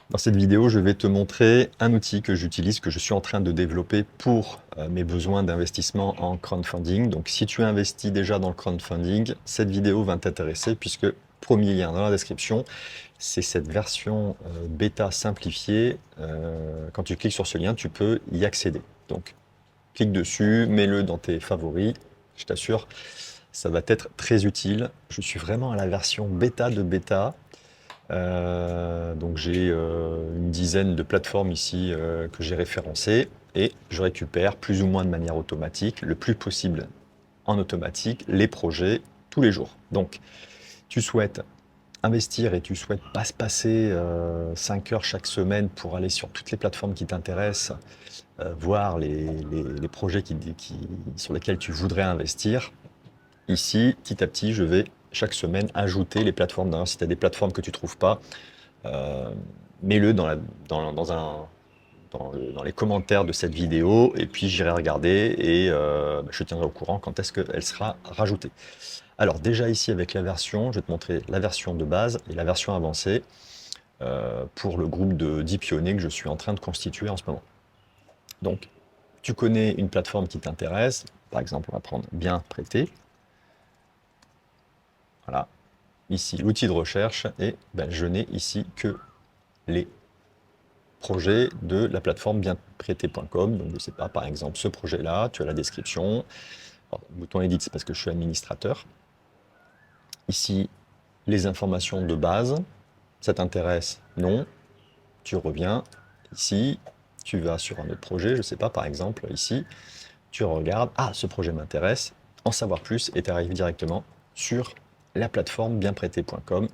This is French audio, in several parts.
Dans cette vidéo, je vais te montrer un outil que j'utilise, que je suis en train de développer pour mes besoins d'investissement en crowdfunding. Donc si tu investis déjà dans le crowdfunding, cette vidéo va t'intéresser puisque, premier lien dans la description, c'est cette version bêta simplifiée. Quand tu cliques sur ce lien, tu peux y accéder. Donc clique dessus, mets-le dans tes favoris, je t'assure, ça va être très utile. Je suis vraiment à la version bêta de bêta. Donc j'ai une dizaine de plateformes ici que j'ai référencées et je récupère plus ou moins de manière automatique, le plus possible en automatique, les projets tous les jours. Donc tu souhaites investir et tu souhaites pas se passer 5 heures chaque semaine pour aller sur toutes les plateformes qui t'intéressent, voir les projets sur lesquels tu voudrais investir. Ici, petit à petit, je vais chaque semaine ajouter les plateformes. D'ailleurs, si tu as des plateformes que tu ne trouves pas, mets-le dans les commentaires de cette vidéo et puis j'irai regarder et je tiendrai au courant quand est-ce qu'elle sera rajoutée. Alors déjà ici avec la version, je vais te montrer la version de base et la version avancée pour le groupe de 10 pionniers que je suis en train de constituer en ce moment. Donc, tu connais une plateforme qui t'intéresse, par exemple, on va prendre Bien Prêté. Voilà, ici l'outil de recherche et je n'ai ici que les projets de la plateforme bienprêté.com. Donc je ne sais pas, par exemple ce projet-là, tu as la description. Alors, le bouton Edit, c'est parce que je suis administrateur. Ici, les informations de base. Ça t'intéresse? Non. Tu reviens ici, tu vas sur un autre projet, je ne sais pas, par exemple ici, tu regardes, ah, ce projet m'intéresse, en savoir plus, et tu arrives directement sur la plateforme bienprêté.com.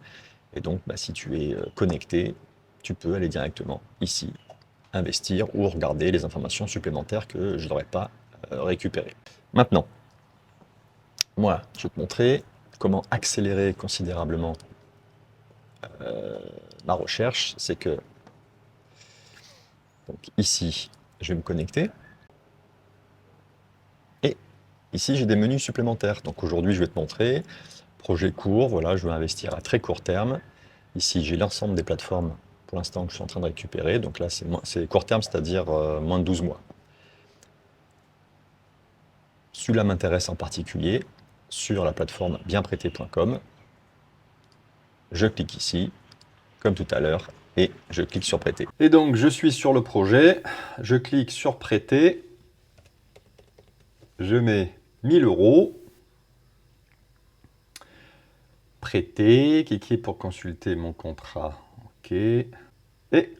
Et donc, si tu es connecté, tu peux aller directement ici, investir ou regarder les informations supplémentaires que je n'aurais pas récupérées. Maintenant, moi, je vais te montrer comment accélérer considérablement ma recherche. C'est que, donc ici, je vais me connecter. Et ici, j'ai des menus supplémentaires. Donc aujourd'hui, je vais te montrer projet court, voilà, je veux investir à très court terme. Ici, j'ai l'ensemble des plateformes pour l'instant que je suis en train de récupérer. Donc là, c'est court terme, c'est-à-dire moins de 12 mois. Celui-là m'intéresse en particulier sur la plateforme bienprêté.com. Je clique ici, comme tout à l'heure, et je clique sur prêter. Et donc, je suis sur le projet, je clique sur prêter, je mets 1000 €. Prêter, cliquez pour consulter mon contrat. OK. Et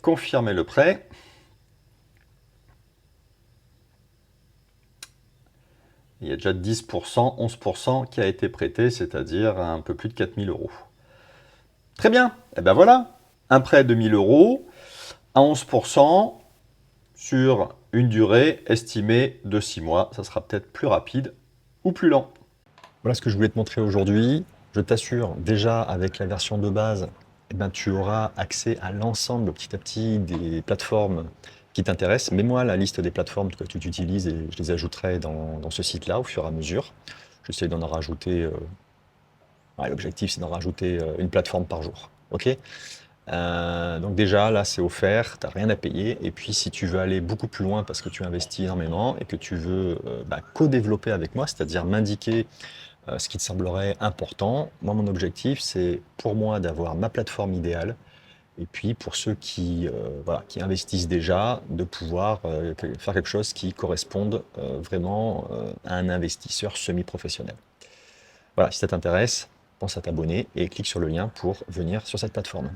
confirmer le prêt. Il y a déjà 10%, 11% qui a été prêté, c'est-à-dire un peu plus de 4000 €. Très bien. Et ben voilà, un prêt de 1000 € à 11% sur une durée estimée de 6 mois. Ça sera peut-être plus rapide ou plus lent. Voilà ce que je voulais te montrer aujourd'hui. Je t'assure, déjà avec la version de base, tu auras accès à l'ensemble petit à petit des plateformes qui t'intéressent. Mets-moi la liste des plateformes que tu utilises et je les ajouterai dans ce site-là au fur et à mesure. J'essaie d'en rajouter, l'objectif c'est d'en rajouter une plateforme par jour. Ok. Donc déjà là c'est offert, tu n'as rien à payer. Et puis si tu veux aller beaucoup plus loin parce que tu investis énormément et que tu veux co-développer avec moi, c'est-à-dire m'indiquer ce qui te semblerait important. Moi, mon objectif, c'est pour moi d'avoir ma plateforme idéale. Et puis, pour ceux qui investissent déjà, de pouvoir faire quelque chose qui corresponde vraiment à un investisseur semi-professionnel. Voilà, si ça t'intéresse, pense à t'abonner et clique sur le lien pour venir sur cette plateforme.